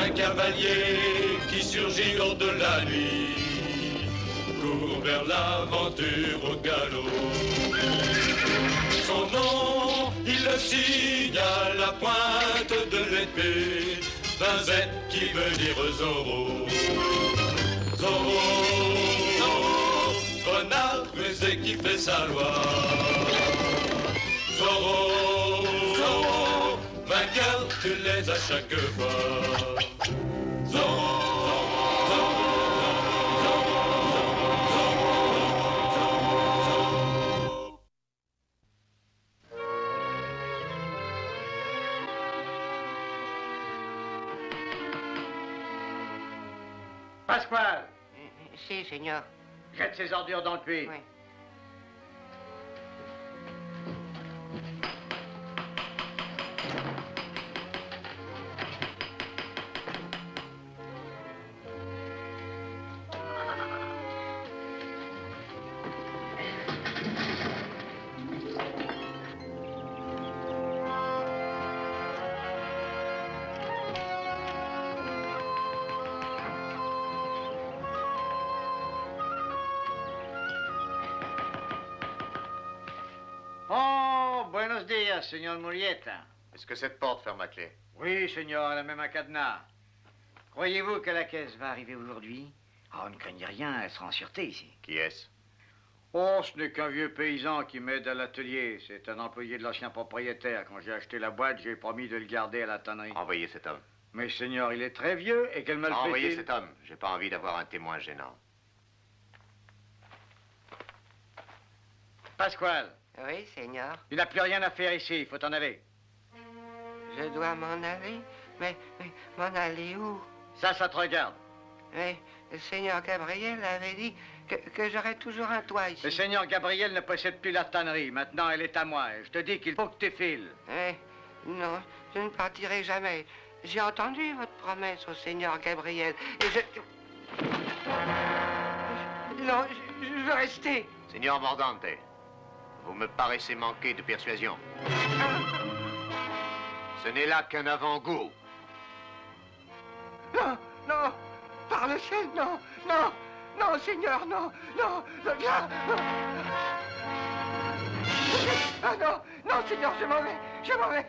un cavalier qui surgit hors de la nuit, court vers l'aventure au galop. Son nom, il le signe à la pointe de l'épée, d'un Z qui veut dire Zorro. Zorro, Zorro, renard rusé qui fait sa loi. Zorro, Zorro, vainqueur, tu l'es à chaque fois. Zorro. Pasquale! Si, Seigneur. Jette ces ordures dans le puits. Oui. Oh, buenos días, señor Murieta. Est-ce que cette porte ferme à clé? Oui, señor, elle a même un cadenas. Croyez-vous que la caisse va arriver aujourd'hui? Oh, ne craignez rien, elle sera en sûreté ici. Qui est-ce? Oh, ce n'est qu'un vieux paysan qui m'aide à l'atelier. C'est un employé de l'ancien propriétaire. Quand j'ai acheté la boîte, j'ai promis de le garder à la tannerie. Envoyez cet homme. Mais, señor, il est très vieux et quel mal fait-il? Envoyez cet homme. J'ai pas envie d'avoir un témoin gênant. Pasquale, Oui, Seigneur. il n'a plus rien à faire ici, il faut en aller. Je dois m'en aller? Mais m'en aller où? Ça te regarde. Mais le Seigneur Gabriel avait dit que j'aurais toujours un toit ici. Le Seigneur Gabriel ne possède plus la tannerie. Maintenant, elle est à moi. Et je te dis qu'il faut que tu files. Non, je ne partirai jamais. J'ai entendu votre promesse au Seigneur Gabriel. Et je... Non, je veux rester. Signor Mordante, vous me paraissez manquer de persuasion. Ce n'est là qu'un avant-goût. Non, non, par le ciel, non, non, non, Seigneur, non, non, viens. Ah non, non, Seigneur, je m'en vais, je m'en vais.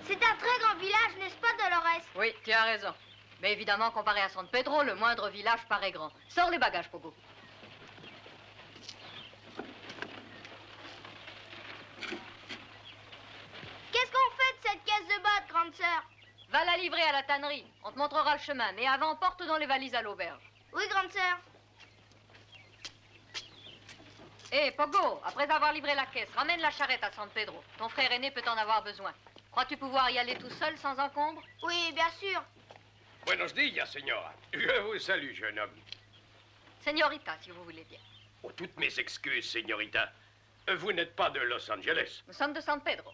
C'est un très grand village, n'est-ce pas, Dolores? Oui, tu as raison. Mais évidemment, comparé à San Pedro, le moindre village paraît grand. Sors les bagages, Pogo. Qu'est-ce qu'on fait de cette caisse de bottes, grande sœur? Va la livrer à la tannerie. On te montrera le chemin. Mais avant, porte dans les valises à l'auberge. Oui, grande sœur. Hé, Pogo, après avoir livré la caisse, ramène la charrette à San Pedro. Ton frère aîné peut en avoir besoin. Crois-tu pouvoir y aller tout seul, sans encombre? Oui, bien sûr. Buenos días, señora. Je vous salue, jeune homme. Señorita, si vous voulez bien. Oh, toutes mes excuses, señorita. Vous n'êtes pas de Los Angeles. Nous sommes de San Pedro.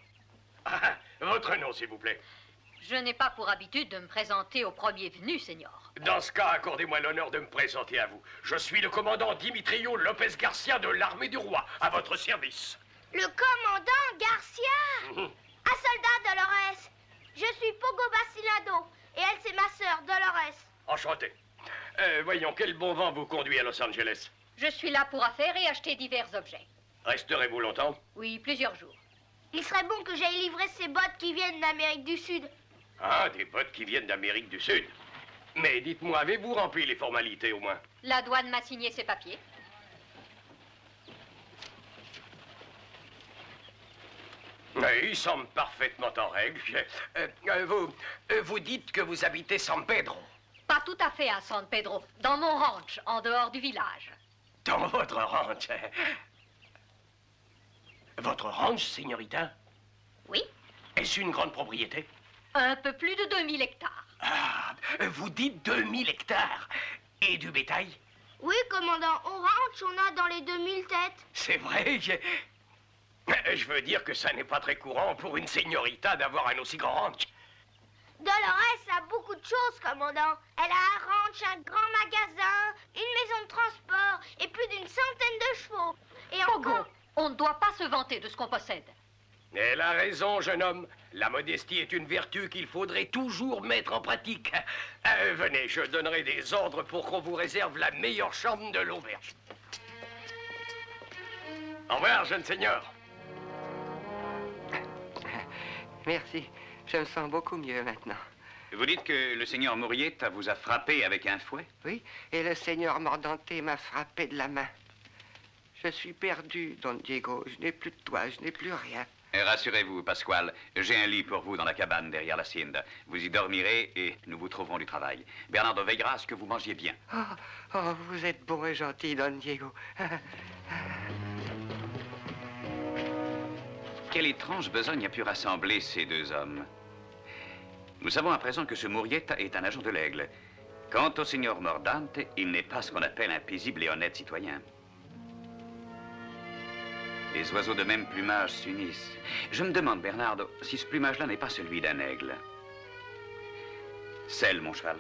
Ah, votre nom, s'il vous plaît. Je n'ai pas pour habitude de me présenter au premier venu, Seigneur. Dans ce cas, accordez-moi l'honneur de me présenter à vous. Je suis le commandant Dimitrio Lopez Garcia de l'armée du roi, à votre service. Le commandant Garcia? Un soldat, Dolores. Je suis Pogo Basilado, et elle, c'est ma sœur, Dolores. Enchanté. Voyons, quel bon vent vous conduit à Los Angeles? Je suis là pour affaires et acheter divers objets. Resterez-vous longtemps? Oui, plusieurs jours. Il serait bon que j'aille livrer ces bottes qui viennent d'Amérique du Sud. Ah, des bottes qui viennent d'Amérique du Sud. Mais dites-moi, avez-vous rempli les formalités au moins? La douane m'a signé ses papiers. Ils semblent parfaitement en règle. Vous dites que vous habitez San Pedro? Pas tout à fait à San Pedro, dans mon ranch, en dehors du village. Dans votre ranch? Votre ranch, señorita? Oui. Est-ce une grande propriété? Un peu plus de 2000 hectares. Ah, vous dites 2000 hectares. Et du bétail? Oui, commandant, au ranch, on a dans les 2000 têtes. C'est vrai, Je veux dire que ça n'est pas très courant pour une señorita d'avoir un aussi grand ranch. Dolores a beaucoup de choses, commandant. Elle a un ranch, un grand magasin, une maison de transport et plus d'une centaine de chevaux. Et Pogo, encore... on ne doit pas se vanter de ce qu'on possède. Elle a raison, jeune homme. La modestie est une vertu qu'il faudrait toujours mettre en pratique. Venez, je donnerai des ordres pour qu'on vous réserve la meilleure chambre de l'auberge. Au revoir, jeune seigneur. Merci. Je me sens beaucoup mieux maintenant. Vous dites que le seigneur Murieta vous a frappé avec un fouet? Oui, et le seigneur Mordante m'a frappé de la main. Je suis perdu, Don Diego. Je n'ai plus de toit, je n'ai plus rien. Et rassurez-vous, Pasquale, j'ai un lit pour vous dans la cabane derrière la hacienda. Vous y dormirez et nous vous trouverons du travail. Bernardo veillera à ce que vous mangiez bien. Oh, vous êtes bon et gentil, Don Diego. Quelle étrange besogne a pu rassembler ces deux hommes? Nous savons à présent que ce Murieta est un agent de l'Aigle. Quant au seigneur Mordante, il n'est pas ce qu'on appelle un paisible et honnête citoyen. Les oiseaux de même plumage s'unissent. Je me demande, Bernardo, si ce plumage-là n'est pas celui d'un aigle. Selle, mon cheval.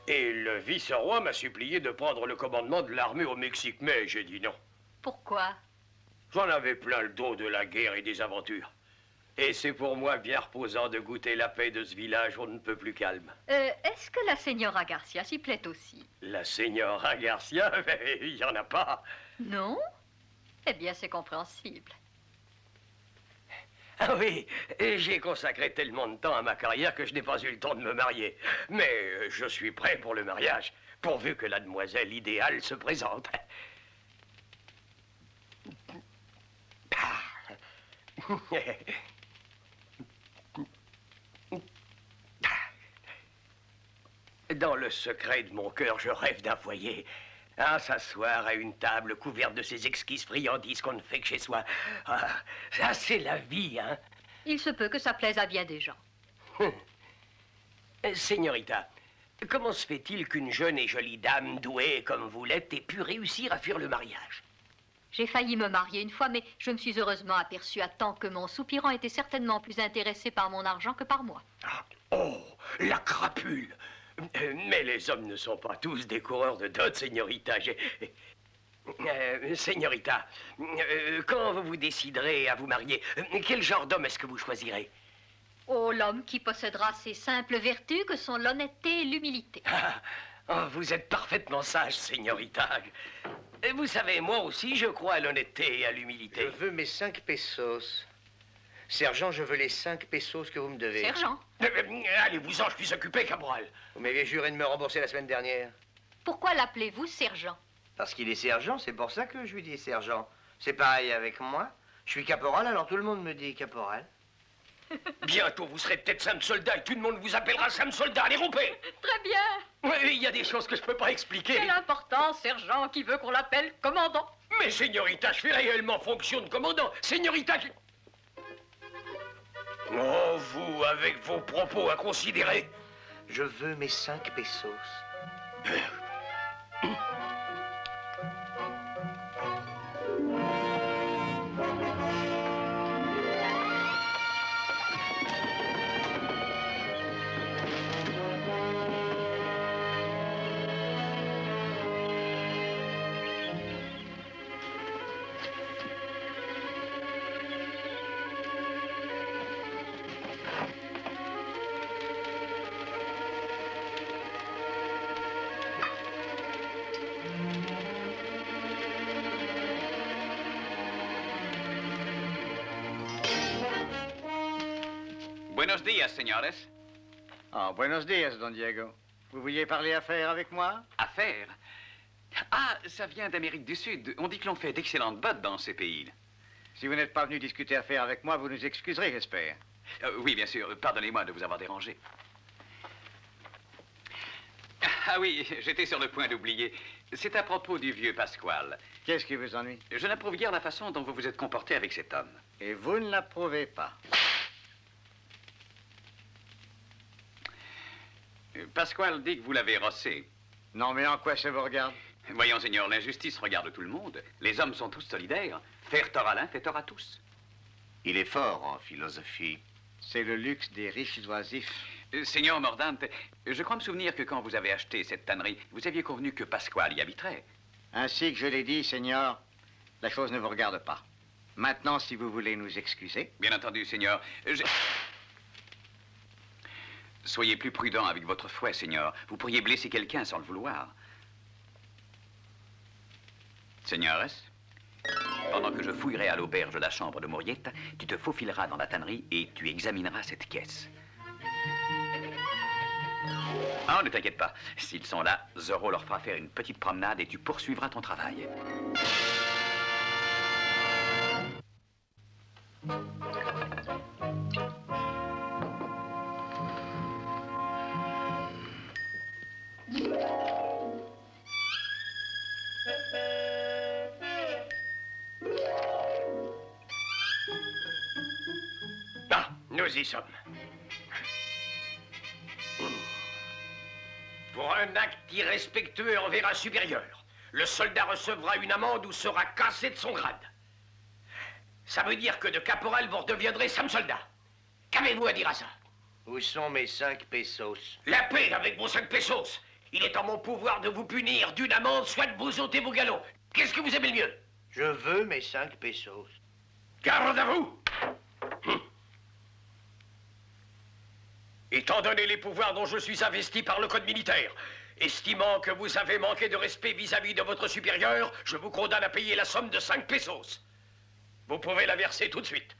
Et le vice-roi m'a supplié de prendre le commandement de l'armée au Mexique, mais j'ai dit non. Pourquoi? J'en avais plein le dos de la guerre et des aventures. Et c'est pour moi bien reposant de goûter la paix de ce village on ne peut plus calme. Est-ce que la señora Garcia s'y plaît aussi? La señora Garcia, il n'y en a pas. Non? Eh bien, c'est compréhensible. Ah oui, et j'ai consacré tellement de temps à ma carrière que je n'ai pas eu le temps de me marier. Mais je suis prêt pour le mariage, pourvu que la demoiselle idéale se présente. Dans le secret de mon cœur, je rêve d'un foyer. À s'asseoir à une table couverte de ces exquises friandises qu'on ne fait que chez soi. Ah, ça, c'est la vie, hein. Il se peut que ça plaise à bien des gens. Señorita, comment se fait-il qu'une jeune et jolie dame douée comme vous l'êtes ait pu réussir à fuir le mariage? J'ai failli me marier une fois, mais je me suis heureusement aperçue à temps que mon soupirant était certainement plus intéressé par mon argent que par moi. Oh, la crapule! Mais les hommes ne sont pas tous des coureurs de dot, señorita. Señorita, quand vous vous déciderez à vous marier, quel genre d'homme est-ce que vous choisirez? Oh, l'homme qui possédera ces simples vertus que sont l'honnêteté et l'humilité. Oh, vous êtes parfaitement sage, señorita. Vous savez, moi aussi, je crois à l'honnêteté et à l'humilité. Je veux mes 5 pesos. Sergent, je veux les 5 pesos que vous me devez. Sergent? Allez-vous-en, je suis occupé, Cabral. Vous m'aviez juré de me rembourser la semaine dernière. Pourquoi l'appelez-vous sergent? Parce qu'il est sergent, c'est pour ça que je lui dis sergent. C'est pareil avec moi. Je suis caporal, alors tout le monde me dit caporal. Bientôt, vous serez peut-être Sam Soldat et tout le monde vous appellera Sam Soldat. Allez, rompez! Très bien. Oui, il y a des choses que je peux pas expliquer. C'est l'important, sergent, qui veut qu'on l'appelle commandant. Mais, señorita, je fais réellement fonction de commandant. Señorita... Oh, vous, avec vos propos inconsidérés. Je veux mes 5 pesos. Buenos días, señores. Ah, buenos días, Don Diego. Vous vouliez parler affaires avec moi? Affaires? Ah, ça vient d'Amérique du Sud. On dit que l'on fait d'excellentes bottes dans ces pays. Si vous n'êtes pas venu discuter affaires avec moi, vous nous excuserez, j'espère. Oui, bien sûr. Pardonnez-moi de vous avoir dérangé. Ah oui, j'étais sur le point d'oublier. C'est à propos du vieux Pasquale. Qu'est-ce qui vous ennuie? Je n'approuve guère la façon dont vous vous êtes comporté avec cet homme. Et vous ne l'approuvez pas. Pasquale dit que vous l'avez rossé. Non, mais en quoi ça vous regarde? Voyons, Seigneur, l'injustice regarde tout le monde. Les hommes sont tous solidaires. Faire tort à l'un fait tort à tous. Il est fort en philosophie. C'est le luxe des riches oisifs. Seigneur Mordante, je crois me souvenir que quand vous avez acheté cette tannerie, vous aviez convenu que Pasquale y habiterait. Ainsi que je l'ai dit, Seigneur, la chose ne vous regarde pas. Maintenant, si vous voulez nous excuser... Bien entendu, Seigneur. Soyez plus prudent avec votre fouet, Seigneur. Vous pourriez blesser quelqu'un sans le vouloir. Seigneuresse, pendant que je fouillerai à l'auberge de la chambre de Mauriette, tu te faufileras dans la tannerie et tu examineras cette caisse. Ah, ne t'inquiète pas. S'ils sont là, Zorro leur fera faire une petite promenade et tu poursuivras ton travail. Ah, nous y sommes. Pour un acte irrespectueux envers un supérieur, le soldat recevra une amende ou sera cassé de son grade. Ça veut dire que de caporal, vous redeviendrez Sam soldat. Qu'avez-vous à dire à ça? Où sont mes 5 pesos? La paix avec vos 5 pesos. Il est en mon pouvoir de vous punir d'une amende, soit de vous ôter vos galops. Qu'est-ce que vous aimez le mieux? Je veux mes 5 pesos. Garde à vous! Étant donné les pouvoirs dont je suis investi par le code militaire, estimant que vous avez manqué de respect vis-à-vis de votre supérieur, je vous condamne à payer la somme de 5 pesos. Vous pouvez la verser tout de suite.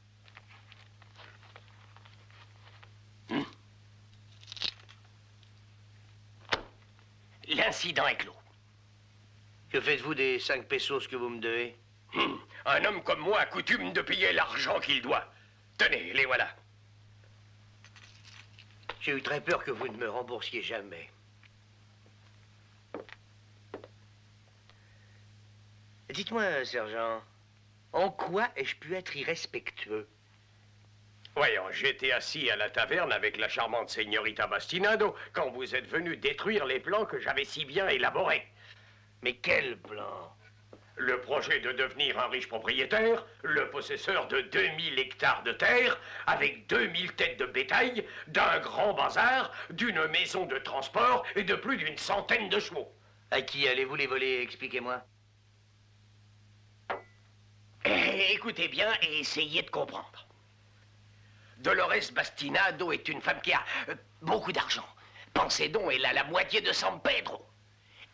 L'incident est clos. Que faites-vous des 5 pesos que vous me devez? Un homme comme moi a coutume de payer l'argent qu'il doit. Tenez, les voilà. J'ai eu très peur que vous ne me remboursiez jamais. Dites-moi, sergent, en quoi ai-je pu être irrespectueux? Voyons, j'étais assis à la taverne avec la charmante señorita Bastinado quand vous êtes venu détruire les plans que j'avais si bien élaborés. Mais quel plan? Le projet de devenir un riche propriétaire, le possesseur de 2000 hectares de terre, avec 2000 têtes de bétail, d'un grand bazar, d'une maison de transport et de plus d'une centaine de chevaux. À qui allez-vous les voler? Expliquez-moi. Écoutez bien et essayez de comprendre. Dolores Bastinado est une femme qui a beaucoup d'argent. Pensez donc, elle a la moitié de San Pedro.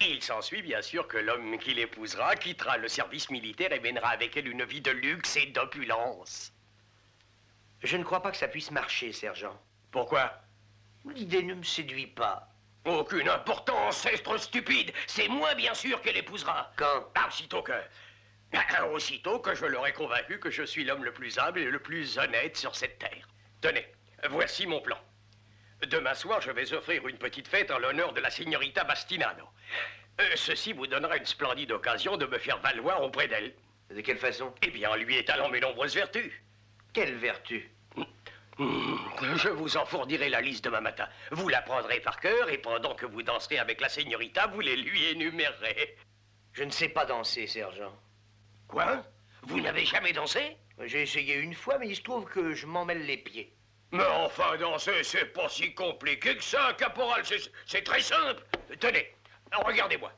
Il s'ensuit bien sûr que l'homme qui l'épousera quittera le service militaire et mènera avec elle une vie de luxe et d'opulence. Je ne crois pas que ça puisse marcher, sergent. Pourquoi? L'idée ne me séduit pas. Aucune importance, ancêtre stupide. C'est moi, bien sûr, qu'elle épousera. Quand? Aussitôt que je l'aurai convaincu que je suis l'homme le plus humble et le plus honnête sur cette terre. Tenez, voici mon plan. Demain soir, je vais offrir une petite fête en l'honneur de la señorita Bastinado. Ceci vous donnera une splendide occasion de me faire valoir auprès d'elle. De quelle façon? Eh bien, en lui étalant mes nombreuses vertus. Quelle vertu? Je vous en fournirai la liste demain matin. Vous la prendrez par cœur et pendant que vous danserez avec la señorita, vous les lui énumérerez. Je ne sais pas danser, sergent. Quoi? Vous n'avez jamais dansé? J'ai essayé une fois, mais il se trouve que je m'en mêle les pieds. Mais enfin, danser, c'est pas si compliqué que ça, caporal. C'est très simple. Tenez, regardez-moi.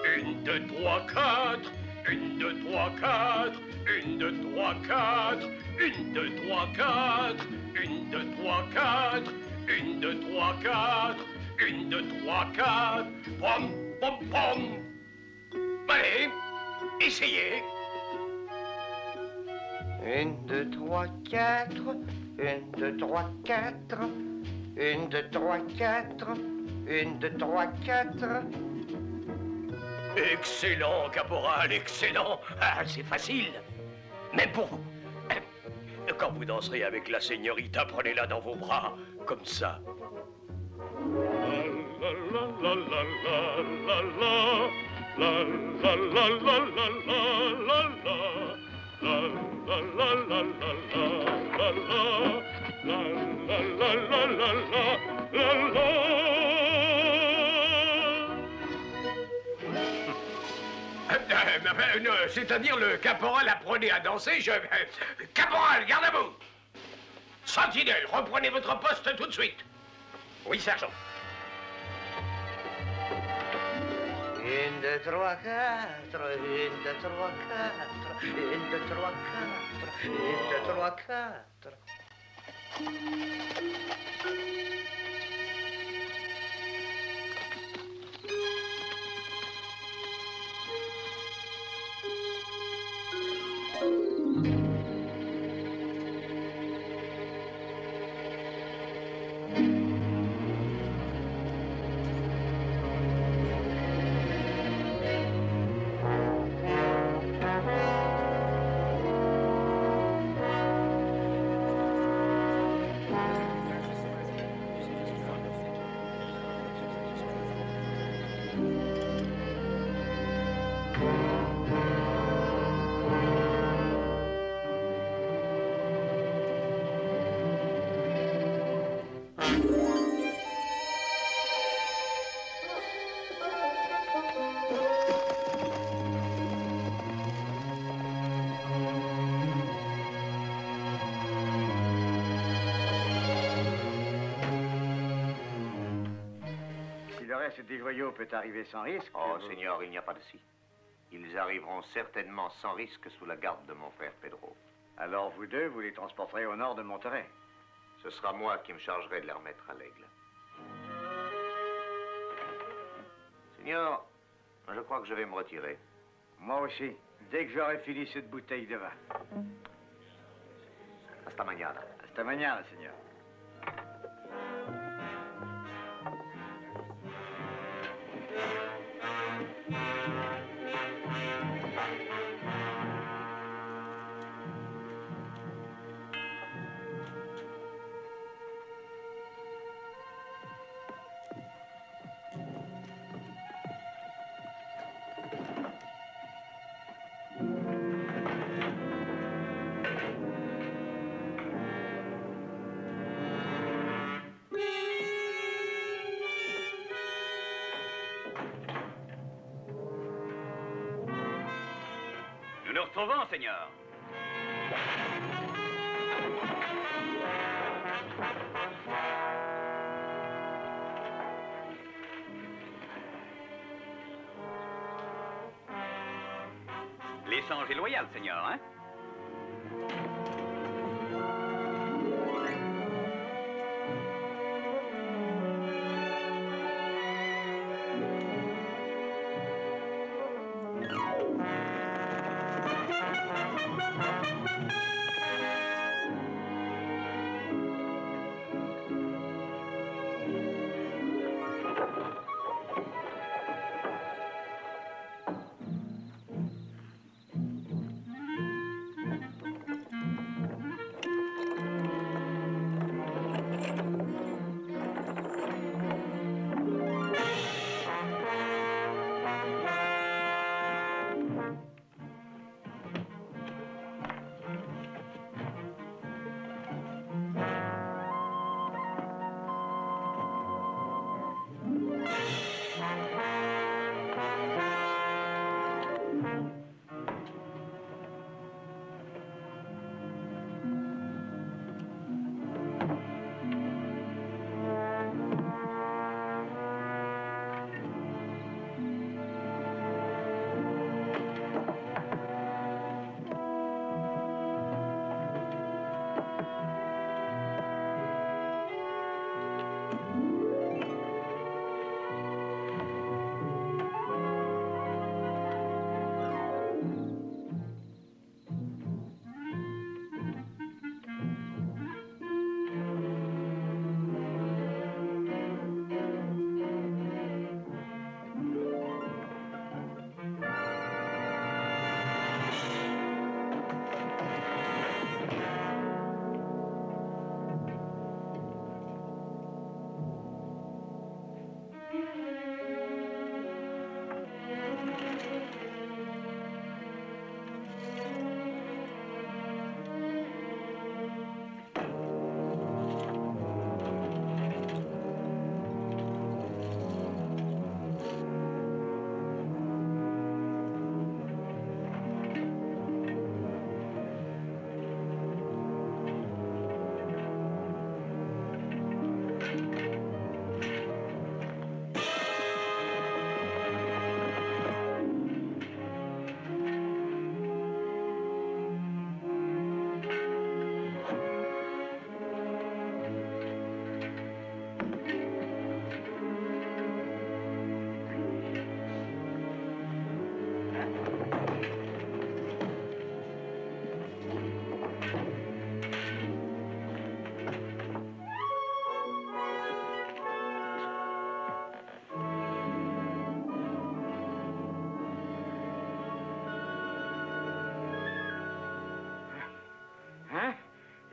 1, 2, 3, 4. 1, 2, 3, 4. 1, 2, 3, 4. 1, 2, 3, 4. 1, 2, 3, 4. 1, 2, 3, 4. 1, 2, 3, 4. Pom, pom, pom. Allez, essayez. 1, 2, 3, 4. 1, 2, 3, 4. 1, 2, 3, 4. 1, 2, 3, 4. Excellent, caporal, excellent. Ah, c'est facile. Même pour vous. Quand vous danserez avec la señorita, prenez-la dans vos bras, comme ça. C'est-à-dire le caporal apprenait à danser, Caporal, garde à vous! Sentinelle, reprenez votre poste tout de suite. Oui, sergent. 1, 2, 3, 4, 1, 2, 3, 4, 1, 2, 3, 4, 1, 2, 3, 4. Des joyaux peut arriver sans risque. Oh, Seigneur, il n'y a pas de si. Ils arriveront certainement sans risque sous la garde de mon frère Pedro. Alors vous deux, vous les transporterez au nord de Monterrey. Ce sera moi qui me chargerai de les remettre à l'Aigle. Seigneur, je crois que je vais me retirer. Moi aussi, dès que j'aurai fini cette bouteille de vin. Hasta mañana. Hasta mañana, Seigneur. Nous nous retrouvons, Seigneur. L'échange est loyal, Seigneur, hein?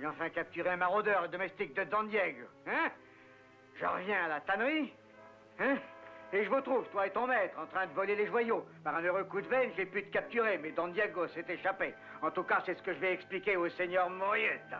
enfin capturé un maraudeur domestique de Don Diego, hein? Je reviens à la tannerie, hein? Et je vous trouve, toi et ton maître, en train de voler les joyaux. Par un heureux coup de veine, j'ai pu te capturer, mais Don Diego s'est échappé. En tout cas, c'est ce que je vais expliquer au seigneur Morietta.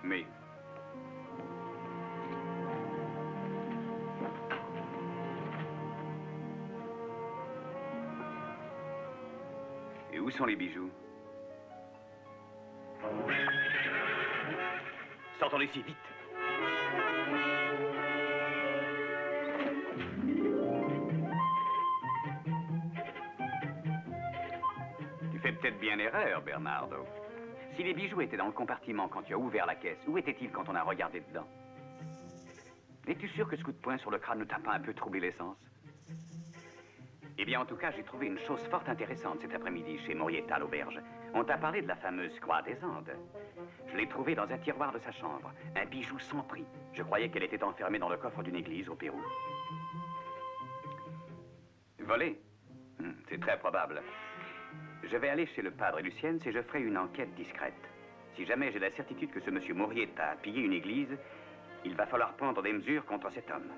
Mais... Et où sont les bijoux? Sortons d'ici, vite! Tu fais peut-être bien erreur, Bernardo. Si les bijoux étaient dans le compartiment quand tu as ouvert la caisse, où étaient-ils quand on a regardé dedans? Es-tu sûr que ce coup de poing sur le crâne ne t'a pas un peu troublé l'essence? Eh bien, en tout cas, j'ai trouvé une chose fort intéressante cet après-midi chez Morietta à l'auberge. On t'a parlé de la fameuse croix des Andes. Je l'ai trouvée dans un tiroir de sa chambre. Un bijou sans prix. Je croyais qu'elle était enfermée dans le coffre d'une église au Pérou. Volée? C'est très probable. Je vais aller chez le padre Luciens et je ferai une enquête discrète. Si jamais j'ai la certitude que ce monsieur Morietta a pillé une église, il va falloir prendre des mesures contre cet homme.